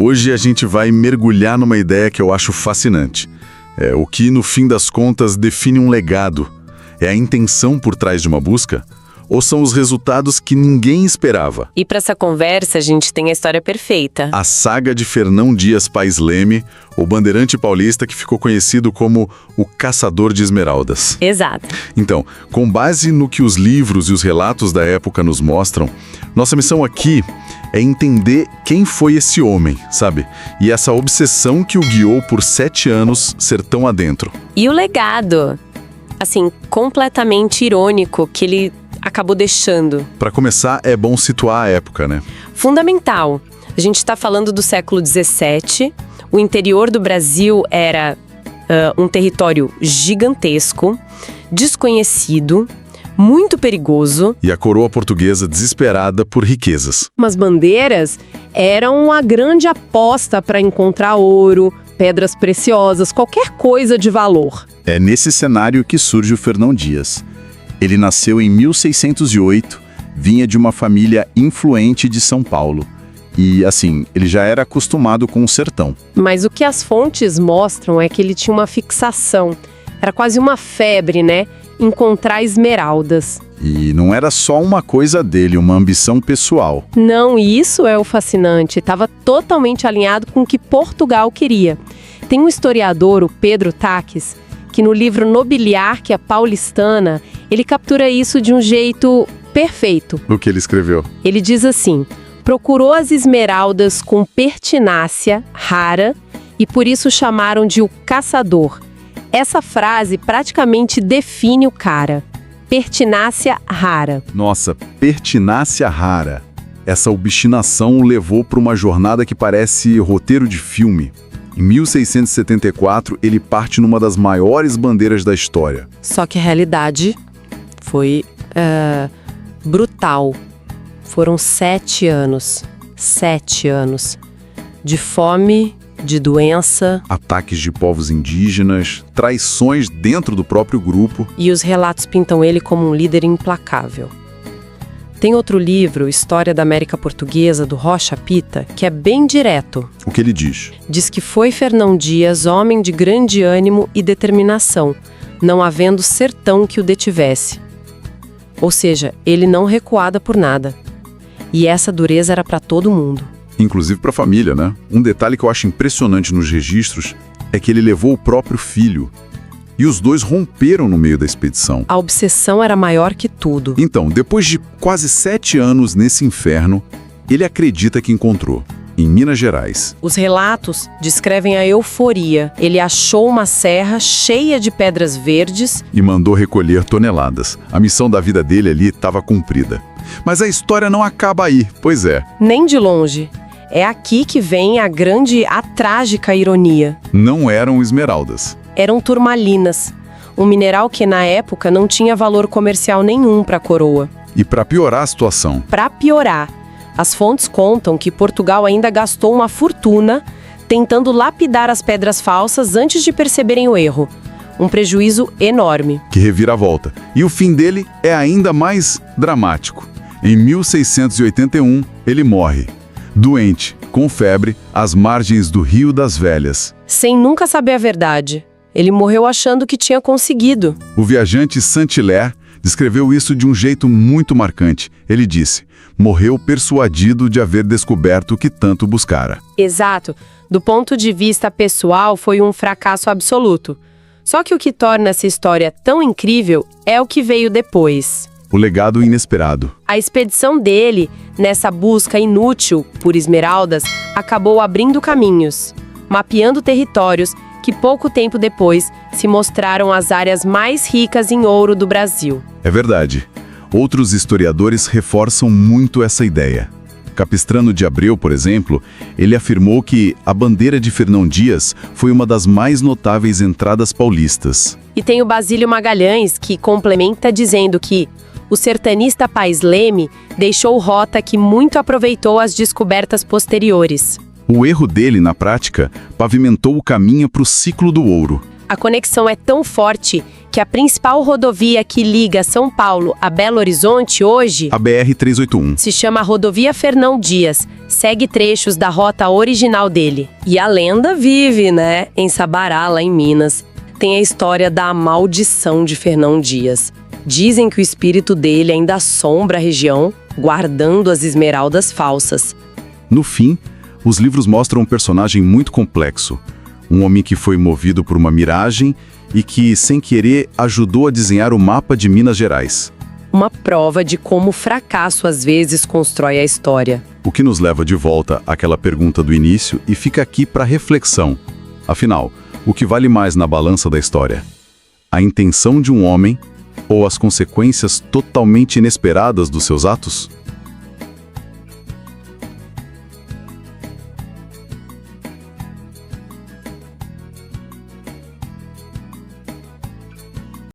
Hoje a gente vai mergulhar numa ideia que eu acho fascinante. É o que, no fim das contas, define um legado. É a intenção por trás de uma busca? Ou são os resultados que ninguém esperava? E para essa conversa, a gente tem a história perfeita. A saga de Fernão Dias Pais Leme, o bandeirante paulista que ficou conhecido como o Caçador de Esmeraldas. Exato. Então, com base no que os livros e os relatos da época nos mostram, nossa missão aqui é entender quem foi esse homem, sabe? E essa obsessão que o guiou por 7 anos sertão adentro. E o legado, assim, completamente irônico que ele acabou deixando. Para começar, é bom situar a época, né? Fundamental. A gente está falando do século XVII. O interior do Brasil era um território gigantesco, desconhecido, muito perigoso. E a coroa portuguesa desesperada por riquezas. As bandeiras eram uma grande aposta para encontrar ouro, pedras preciosas, qualquer coisa de valor. É nesse cenário que surge o Fernão Dias. Ele nasceu em 1608, vinha de uma família influente de São Paulo. E, assim, ele já era acostumado com o sertão. Mas o que as fontes mostram é que ele tinha uma fixação. Era quase uma febre, né? Encontrar esmeraldas. E não era só uma coisa dele, uma ambição pessoal. Não, e isso é o fascinante. Estava totalmente alinhado com o que Portugal queria. Tem um historiador, o Pedro Taques, que no livro Nobiliárquia Paulistana, ele captura isso de um jeito perfeito. O que ele escreveu? Ele diz assim: procurou as esmeraldas com pertinácia rara e por isso chamaram de o caçador. Essa frase praticamente define o cara. Pertinácia rara. Nossa, pertinácia rara. Essa obstinação o levou para uma jornada que parece roteiro de filme. Em 1674, ele parte numa das maiores bandeiras da história. Só que a realidade foi brutal. Foram 7 anos. 7 anos. De fome, de doença. Ataques de povos indígenas, traições dentro do próprio grupo. E os relatos pintam ele como um líder implacável. Tem outro livro, História da América Portuguesa, do Rocha Pita, que é bem direto. O que ele diz? Diz que foi Fernão Dias homem de grande ânimo e determinação, não havendo sertão que o detivesse. Ou seja, ele não recuada por nada. E essa dureza era para todo mundo. Inclusive para a família, né? Um detalhe que eu acho impressionante nos registros é que ele levou o próprio filho. E os dois romperam no meio da expedição. A obsessão era maior que tudo. Então, depois de quase 7 anos nesse inferno, ele acredita que encontrou, em Minas Gerais. Os relatos descrevem a euforia. Ele achou uma serra cheia de pedras verdes E mandou recolher toneladas. A missão da vida dele ali estava cumprida. Mas a história não acaba aí, pois é. nem de longe. É aqui que vem a trágica ironia. Não eram esmeraldas. Eram turmalinas, um mineral que na época não tinha valor comercial nenhum para a coroa. E para piorar a situação, Para piorar, as fontes contam que Portugal ainda gastou uma fortuna tentando lapidar as pedras falsas antes de perceberem o erro. Um prejuízo enorme. que revira a volta. E o fim dele é ainda mais dramático. Em 1681, ele morre, doente, com febre, às margens do Rio das Velhas. Sem nunca saber a verdade. Ele morreu achando que tinha conseguido. O viajante Saint-Hilaire descreveu isso de um jeito muito marcante. Ele disse: morreu persuadido de haver descoberto o que tanto buscara. Exato. Do ponto de vista pessoal, foi um fracasso absoluto. Só que o que torna essa história tão incrível é o que veio depois. O legado inesperado. A expedição dele, nessa busca inútil por esmeraldas, acabou abrindo caminhos, mapeando territórios que pouco tempo depois se mostraram as áreas mais ricas em ouro do Brasil. É verdade. Outros historiadores reforçam muito essa ideia. Capistrano de Abreu, por exemplo, ele afirmou que a bandeira de Fernão Dias foi uma das mais notáveis entradas paulistas. E tem o Basílio Magalhães, que complementa dizendo que o sertanista Pais Leme deixou rota que muito aproveitou as descobertas posteriores. O erro dele, na prática, pavimentou o caminho para o ciclo do ouro. A conexão é tão forte que a principal rodovia que liga São Paulo a Belo Horizonte hoje A BR-381. se chama Rodovia Fernão Dias, segue trechos da rota original dele. E a lenda vive, né? Em Sabará, lá em Minas, tem a história da maldição de Fernão Dias. Dizem que o espírito dele ainda assombra a região, guardando as esmeraldas falsas. No fim, os livros mostram um personagem muito complexo. Um homem que foi movido por uma miragem e que, sem querer, ajudou a desenhar o mapa de Minas Gerais. Uma prova de como o fracasso às vezes constrói a história. O que nos leva de volta àquela pergunta do início e fica aqui para reflexão. Afinal, o que vale mais na balança da história? A intenção de um homem ou as consequências totalmente inesperadas dos seus atos?